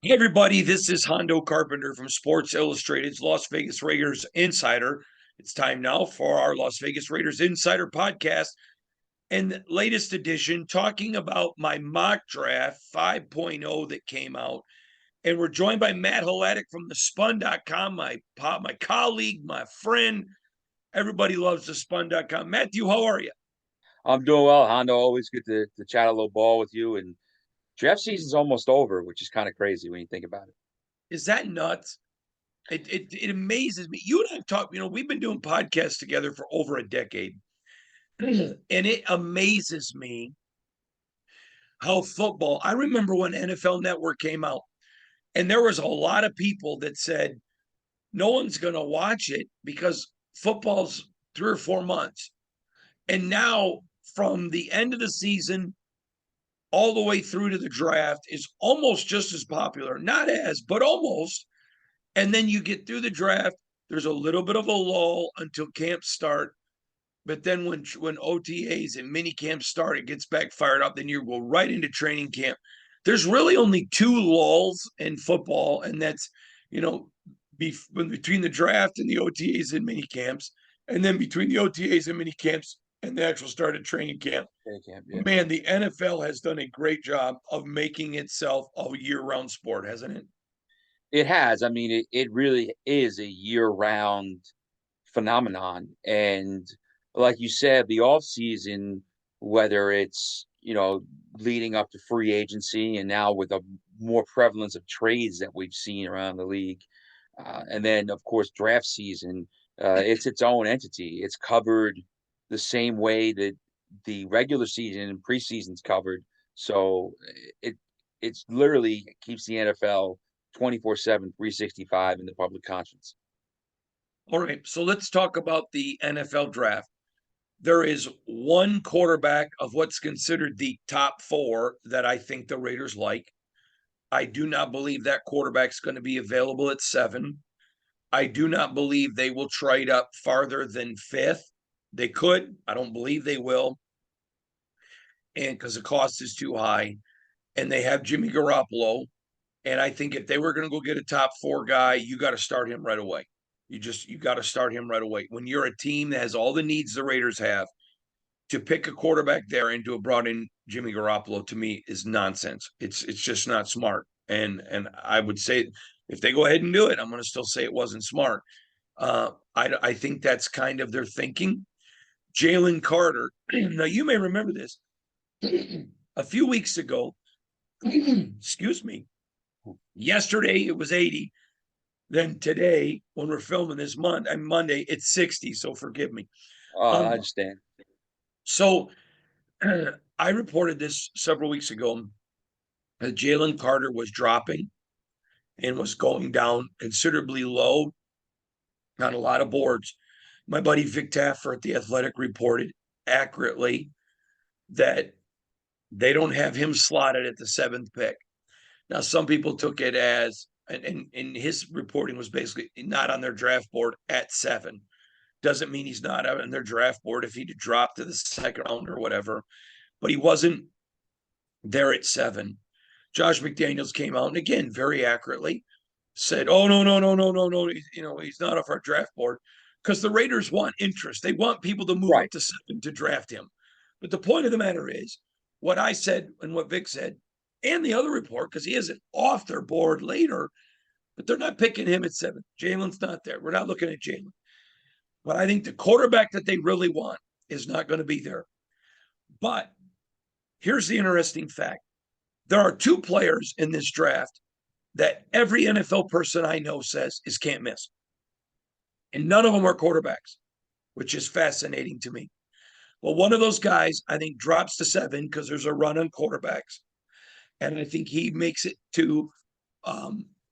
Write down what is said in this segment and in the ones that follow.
Hey everybody, this is Hondo Carpenter from Sports Illustrated's Las Vegas Raiders Insider. It's time now for our Las Vegas Raiders Insider podcast and latest edition, talking about my mock draft 5.0 that came out. And we're joined by Matt Hladik from thespun.com, my colleague, my friend. Everybody loves thespun.com. Matthew, how are you? I'm doing well, Hondo. Always good to chat a little ball with you. And draft season's almost over, which is kind of crazy when you think about it. Is that nuts? It amazes me. You and I have talked, we've been doing podcasts together for over a decade. And it amazes me how football, I remember when NFL Network came out, and there was a lot of people that said, no one's going to watch it because football's 3 or 4 months. And now, from the end of the season all the way through to the draft, is almost just as popular. Not as, but almost. And then you get through the draft, there's a little bit of a lull until camps start. But then when OTAs and mini camps start, it gets back fired up. Then you go right into training camp. There's really only two lulls in football, and that's you know between the draft and the OTAs and mini camps, and then between the OTAs and mini camps and the actual start of training camp. Yeah. Man, the NFL has done a great job of making itself a year-round sport, hasn't it? It has. I mean, it really is a year-round phenomenon. And like you said, the off season, whether it's, leading up to free agency and now with a more prevalence of trades that we've seen around the league. And then, of course, draft season, it's its own entity. It's covered the same way that the regular season and preseason's covered. So it it's literally keeps the NFL 24/7, 365 in the public conscience. All right, so let's talk about the NFL draft. There is one quarterback of what's considered the top four that I think the Raiders like. I do not believe that quarterback's going to be available at 7. I do not believe they will trade up farther than fifth. They could. I don't believe they will. And because the cost is too high. And they have Jimmy Garoppolo. And I think if they were going to go get a top four guy, you got to start him right away. You got to start him right away. When you're a team that has all the needs the Raiders have, to pick a quarterback there and to have brought in Jimmy Garoppolo, to me, is nonsense. It's just not smart. And I would say if they go ahead and do it, I'm going to still say it wasn't smart. I think that's kind of their thinking. Jalen Carter. Now you may remember this. A few weeks ago, excuse me. Yesterday it was 80. Then today, when we're filming this Monday, it's 60. So forgive me. I Um, understand. so I reported this several weeks ago that Jalen Carter was dropping and was going down considerably low on a lot of boards. My buddy Vic Taffer at The Athletic reported accurately that they don't have him slotted at the 7th pick. Now, some people took it as, and his reporting was basically not on their draft board at 7. Doesn't mean he's not on their draft board if he'd dropped to the 2nd round or whatever, but he wasn't there at 7. Josh McDaniels came out and again, very accurately said, "Oh no, he's not off our draft board," because the Raiders want interest. They want people to move Right. up to 7 to draft him. But the point of the matter is, what I said and what Vic said, and the other report, because he isn't off their board later, but they're not picking him at 7. Jalen's not there. We're not looking at Jalen. But I think the quarterback that they really want is not going to be there. But here's the interesting fact: there are two players in this draft that every NFL person I know says is can't miss. And none of them are quarterbacks, which is fascinating to me. Well, one of those guys, I think, drops to 7 because there's a run on quarterbacks. And I think he makes it to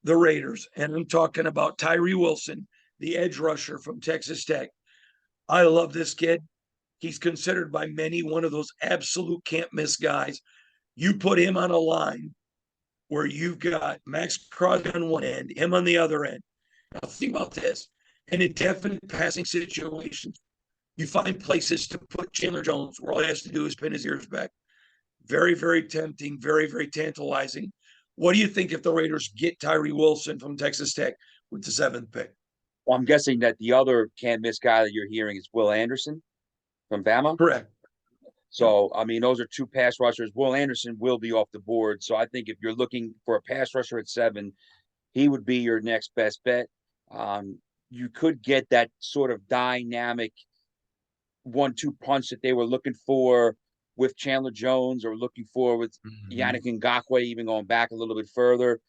the Raiders. And I'm talking about Tyree Wilson, the edge rusher from Texas Tech. I love this kid. He's considered by many one of those absolute can't miss guys. You put him on a line where you've got Max Crosby on one end, him on the other end. Now, think about this. In indefinite passing situations, you find places to put Chandler Jones where all he has to do is pin his ears back. Very, very tempting, very, very tantalizing. What do you think if the Raiders get Tyree Wilson from Texas Tech with the seventh pick? Well, I'm guessing that the other can't miss guy that you're hearing is Will Anderson from Bama. Correct. Yep. So, I mean, those are two pass rushers. Will Anderson will be off the board. So, I think if you're looking for a pass rusher at 7, he would be your next best bet. You could get that sort of dynamic 1-2 punch that they were looking for with Chandler Jones or looking for with Mhm. Yannick Ngakoue, even going back a little bit further.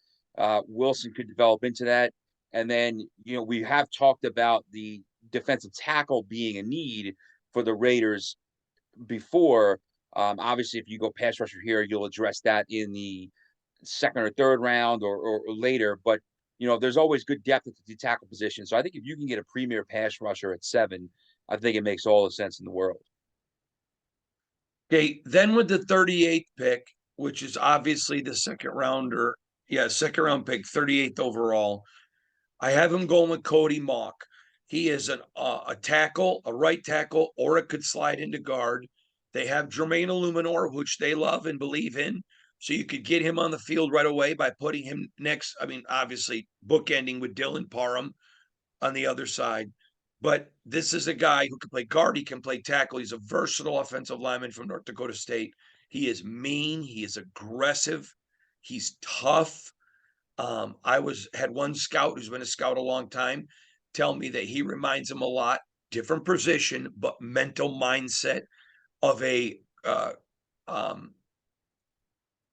Wilson could develop into that. And then, we have talked about the defensive tackle being a need for the Raiders before. Obviously, if you go pass rusher here, you'll address that in the second or third round or later. But there's always good depth at the tackle position. So I think if you can get a premier pass rusher at 7, I think it makes all the sense in the world. Okay, then with the 38th pick, which is obviously the second rounder, yeah, second round pick, 38th overall. I have him going with Cody Mock. He is a tackle, a right tackle, or it could slide into guard. They have Jermaine Illuminor, which they love and believe in. So you could get him on the field right away by putting him next. I mean, obviously, bookending with Dylan Parham on the other side. But this is a guy who can play guard. He can play tackle. He's a versatile offensive lineman from North Dakota State. He is mean. He is aggressive. He's tough. I had one scout who's been a scout a long time tell me that he reminds him a lot, different position, but mental mindset of a um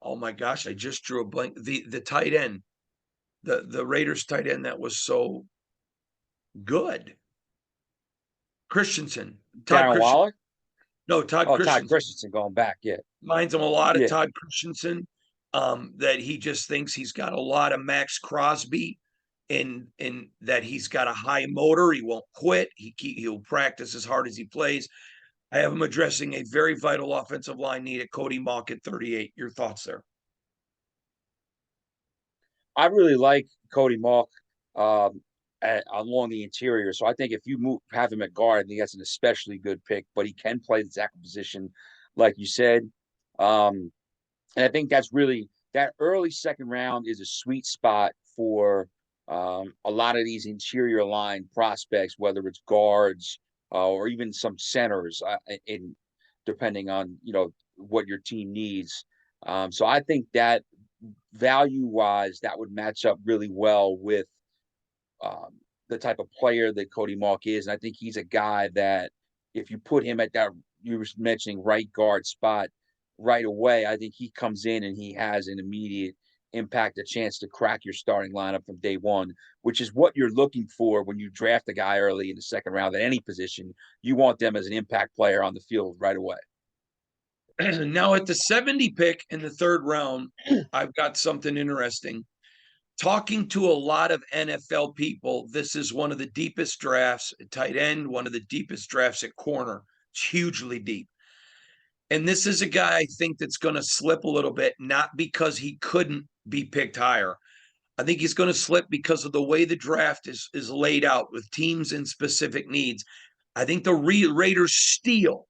oh my gosh, I just drew a blank. The tight end, the Raiders tight end that was so good. Christensen, Todd Darren Christensen. Waller? No, Todd Oh, Todd Christensen. Christensen going back. Yeah. Reminds him a lot of Yeah. Todd Christensen. That he just thinks he's got a lot of Max Crosby, in that he's got a high motor. He won't quit. He'll practice as hard as he plays. I have him addressing a very vital offensive line need at Cody Mock at 38. Your thoughts there? I really like Cody Mock along the interior. So I think if you have him at guard, I think that's an especially good pick, but he can play the tackle position, like you said. Um, And I think that's really that early second round is a sweet spot for a lot of these interior line prospects, whether it's guards or even some centers, in depending on what your team needs. So I think that value wise, that would match up really well with the type of player that Cody Mark is. And I think he's a guy that if you put him at that, you were mentioning right guard spot right away, I think he comes in and he has an immediate impact, a chance to crack your starting lineup from day one, which is what you're looking for when you draft a guy early in the second round at any position. You want them as an impact player on the field right away. Now at the 70 pick in the third round, I've got something interesting. Talking to a lot of NFL people, this is one of the deepest drafts at tight end, one of the deepest drafts at corner. It's hugely deep. And this is a guy I think that's going to slip a little bit, not because he couldn't be picked higher. I think he's going to slip because of the way the draft is laid out with teams and specific needs. I think the Raiders steal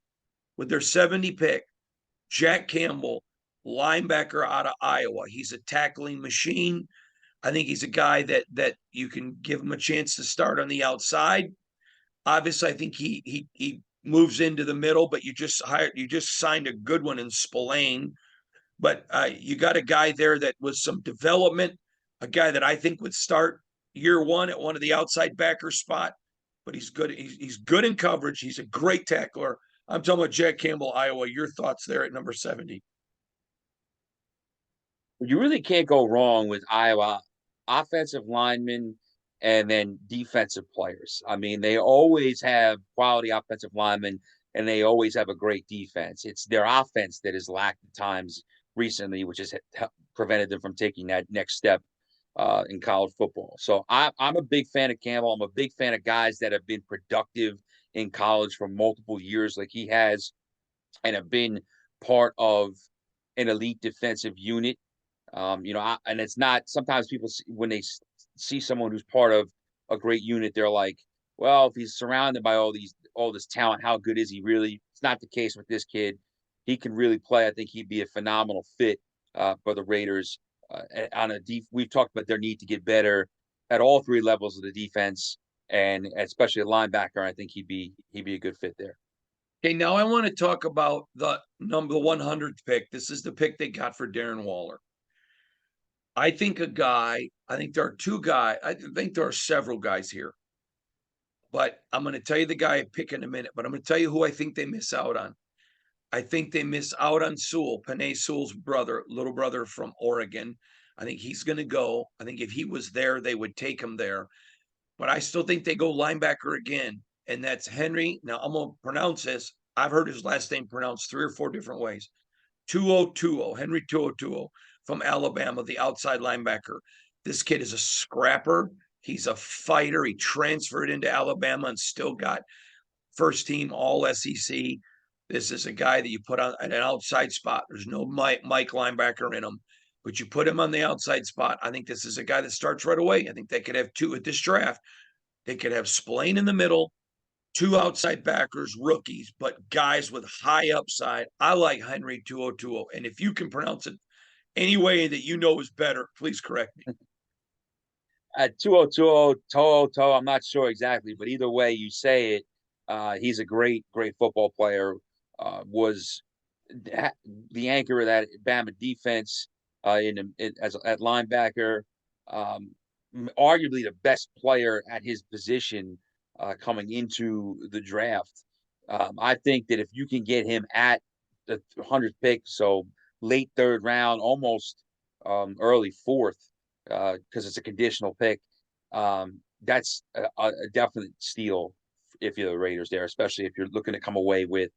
with their 70 pick Jack Campbell, linebacker out of Iowa. He's a tackling machine. I think he's a guy that you can give him a chance to start on the outside. Obviously, I think he moves into the middle, but you just signed a good one in Spillane. But you got a guy there that was some development, a guy that I think would start year one at one of the outside backer spot. But he's good. He's good in coverage. He's a great tackler. I'm talking about Jack Campbell, Iowa. Your thoughts there at number 70? You really can't go wrong with Iowa offensive linemen and then defensive players. I mean, they always have quality offensive linemen and they always have a great defense. It's their offense that has lacked at times recently, which has prevented them from taking that next step in college football. So I'm a big fan of Campbell. I'm a big fan of guys that have been productive in college for multiple years, like he has, and have been part of an elite defensive unit. And it's not sometimes people when they see someone who's part of a great unit, they're like, well, if he's surrounded by all this talent, how good is he really? It's not the case with this kid. He can really play. I think he'd be a phenomenal fit for the Raiders we've talked about their need to get better at all three levels of the defense, and especially a linebacker. I think he'd be a good fit there. Okay, now I want to talk about the number 100th pick. This is the pick they got for Darren Waller. I think there are two guys, I think there are several guys here, but I'm going to tell you the guy I pick in a minute, but I'm going to tell you who I think they miss out on. I think they miss out on Sewell, Penei Sewell's brother, little brother from Oregon. I think he's going to go. I think if he was there, they would take him there. But I still think they go linebacker again, and that's Henry. Now, I'm going to pronounce this. I've heard his last name pronounced 3 or 4 different ways. 2020, Henry 2020 from Alabama, the outside linebacker. This kid is a scrapper. He's a fighter. He transferred into Alabama and still got first team all SEC. This is a guy that you put on an outside spot. There's no Mike linebacker in him, but you put him on the outside spot. I think this is a guy that starts right away. I think they could have two at this draft. They could have Splain in the middle, two outside backers, rookies, but guys with high upside. I like Henry 2020. And if you can pronounce it any way that you know is better, please correct me. At 2020, Toto, I'm not sure exactly, but either way you say it, he's a great, great football player. Was the anchor of that Bama defense at linebacker. Arguably the best player at his position coming into the draft. I think that if you can get him at the 100th pick, so late third round, almost early fourth, because it's a conditional pick, that's a definite steal if you're the Raiders there, especially if you're looking to come away with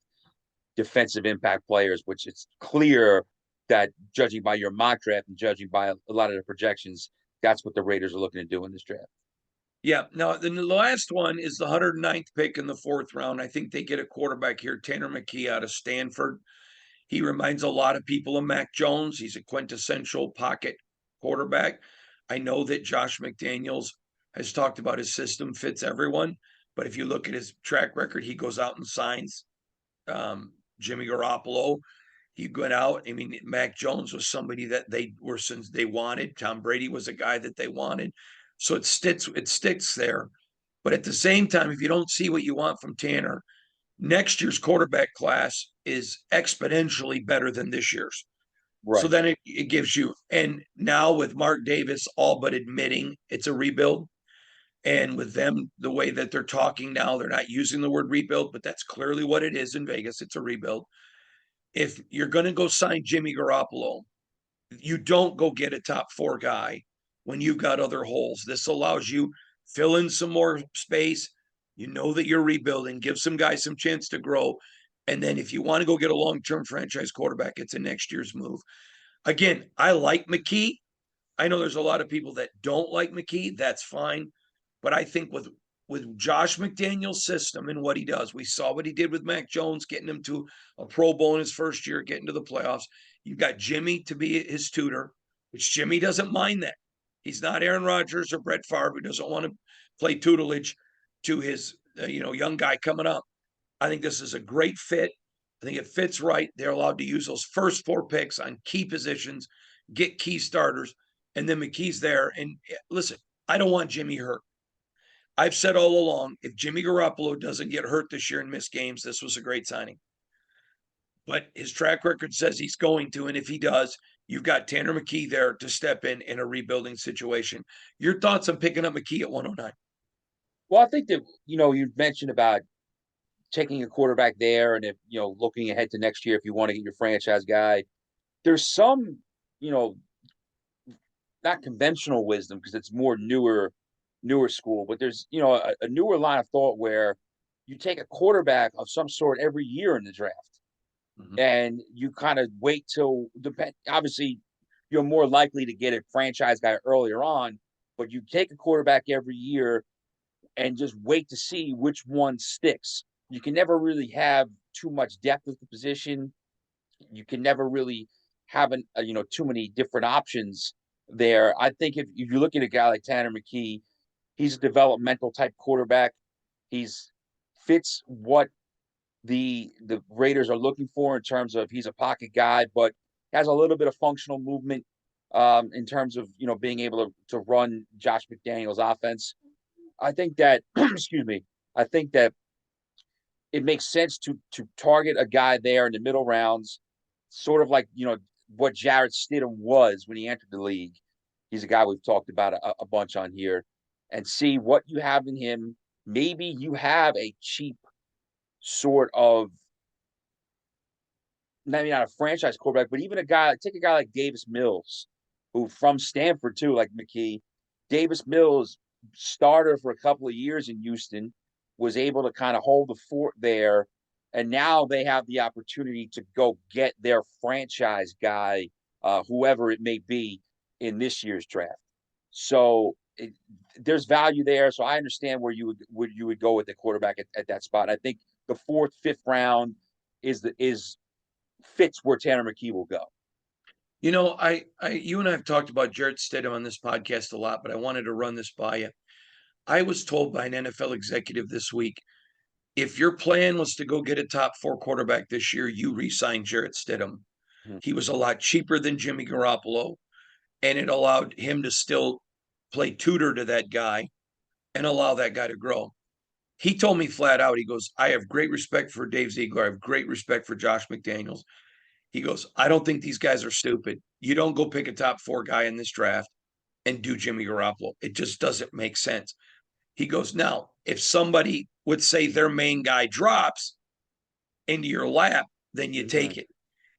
defensive impact players, which it's clear that judging by your mock draft and judging by a lot of the projections, that's what the Raiders are looking to do in this draft. Yeah. Now, the last one is the 109th pick in the 4th round. I think they get a quarterback here, Tanner McKee out of Stanford. He reminds a lot of people of Mac Jones. He's a quintessential pocket quarterback. I know that Josh McDaniels has talked about his system fits everyone, but if you look at his track record, he goes out and signs Jimmy Garoppolo. He went out. I mean, Mac Jones was somebody that they were since they wanted. Tom Brady was a guy that they wanted. So it sticks there. But at the same time, if you don't see what you want from Tanner, next year's quarterback class is exponentially better than this year's. So Right. then it gives you, and now with Mark Davis all but admitting it's a rebuild, and with them, the way that they're talking now, they're not using the word rebuild, but that's clearly what it is in Vegas. It's a rebuild. If you're going to go sign Jimmy Garoppolo, you don't go get a top 4 guy when you've got other holes. This allows you fill in some more space. You know that you're rebuilding, give some guys some chance to grow. And then if you want to go get a long-term franchise quarterback, it's a next year's move. Again, I like McKee. I know there's a lot of people that don't like McKee. That's fine. But I think with Josh McDaniel's system and what he does, we saw what he did with Mac Jones, getting him to a Pro Bowl in his first year, getting to the playoffs. You've got Jimmy to be his tutor, which Jimmy doesn't mind that. He's not Aaron Rodgers or Brett Favre, who doesn't want to play tutelage to his young guy coming up. I think this is a great fit. I think it fits right. They're allowed to use those first 4 picks on key positions, get key starters, and then McKee's there. And listen, I don't want Jimmy hurt. I've said all along, if Jimmy Garoppolo doesn't get hurt this year and miss games, this was a great signing. But his track record says he's going to, and if he does, you've got Tanner McKee there to step in a rebuilding situation. Your thoughts on picking up McKee at 109? Well, I think that you mentioned about taking a quarterback there, and if looking ahead to next year, if you want to get your franchise guy, there's some you know not conventional wisdom because it's more newer school, but there's a newer line of thought where you take a quarterback of some sort every year in the draft, Mm-hmm. and you kind of wait till obviously you're more likely to get a franchise guy earlier on, but you take a quarterback every year and just wait to see which one sticks. You can never really have too much depth at the position. You can never really have too many different options there. I think if you look at a guy like Tanner McKee, he's a developmental type quarterback. He's fits what the Raiders are looking for in terms of he's a pocket guy, but has a little bit of functional movement. in terms of being able to run Josh McDaniels' offense. I think that excuse me, I think that it makes sense to target a guy there in the middle rounds, sort of like what Jarrett Stidham was when he entered the league. He's a guy we've talked about a bunch on here, and see what you have in him. Maybe you have a cheap sort of, maybe not a franchise quarterback, but even take a guy like Davis Mills, who from Stanford too, like McKee. Davis Mills, starter for a couple of years in Houston, was able to kind of hold the fort there. And now they have the opportunity to go get their franchise guy, whoever it may be, in this year's draft. So there's value there. So I understand where you would go with the quarterback at that spot. I think the fourth, fifth round is fits where Tanner McKee will go. You and I have talked about Jarrett Stidham on this podcast a lot, but I wanted to run this by you. I was told by an NFL executive this week, if your plan was to go get a top 4 quarterback this year, you re-sign Jarrett Stidham. Mhm. He was a lot cheaper than Jimmy Garoppolo, and it allowed him to still play tutor to that guy and allow that guy to grow. He told me flat out, he goes, I have great respect for Dave Ziegler. I have great respect for Josh McDaniels. He goes, I don't think these guys are stupid. You don't go pick a top 4 guy in this draft and do Jimmy Garoppolo. It just doesn't make sense. He goes, now, if somebody would say their main guy drops into your lap, then you take it.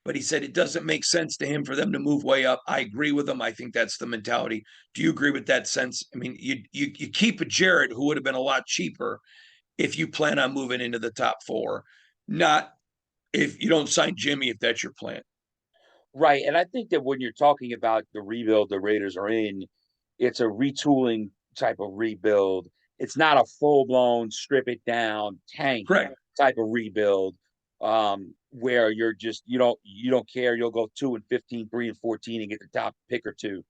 But he said it doesn't make sense to him for them to move way up. I agree with him. I think that's the mentality. Do you agree with that sense? I mean, you keep a Jarrett who would have been a lot cheaper if you plan on moving into the top 4, not if you don't sign Jimmy, if that's your plan. Right. And I think that when you're talking about the rebuild the Raiders are in, it's a retooling type of rebuild. It's not a full blown strip it down tank Correct. type of rebuild, where you don't care. You'll go 2-15, 3-14 and get the top pick or two.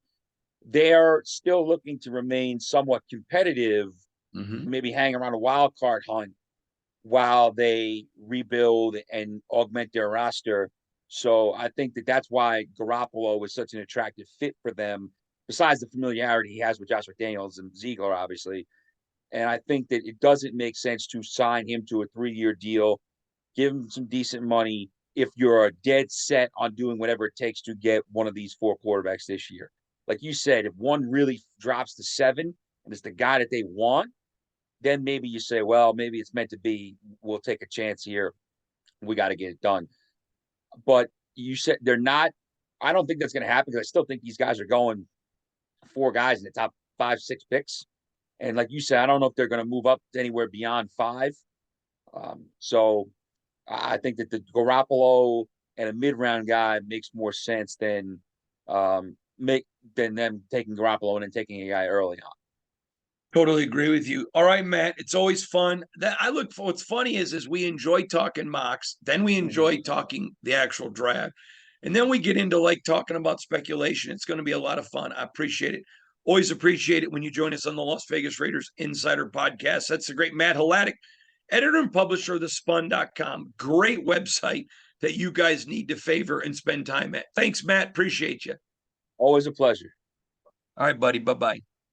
They're still looking to remain somewhat competitive, Mm-hmm. maybe hang around a wild card hunt while they rebuild and augment their roster. So I think that that's why Garoppolo was such an attractive fit for them, besides the familiarity he has with Josh McDaniels and Ziegler, obviously. And I think that it doesn't make sense to sign him to a 3-year deal, give him some decent money if you're dead set on doing whatever it takes to get one of these 4 quarterbacks this year. Like you said, if one really drops to 7 and it's the guy that they want, then maybe you say, well, maybe it's meant to be. We'll take a chance here. We got to get it done. But you said they're not. I don't think that's going to happen because I still think these guys are going 4 guys in the top 5, 6 picks. And like you said, I don't know if they're going to move up to anywhere beyond 5. So I think that the Garoppolo and a mid-round guy makes more sense than them taking Garoppolo and then taking a guy early on. Totally agree with you. All right, Matt. It's always fun. That I look for. What's funny is we enjoy talking mocks, then we Mm-hmm. enjoy talking the actual draft, and then we get into like talking about speculation. It's going to be a lot of fun. I appreciate it. Always appreciate it when you join us on the Las Vegas Raiders Insider Podcast. That's the great Matt Hladik, editor and publisher of thespun.com. Great website that you guys need to favor and spend time at. Thanks, Matt. Appreciate you. Always a pleasure. All right, buddy. Bye bye.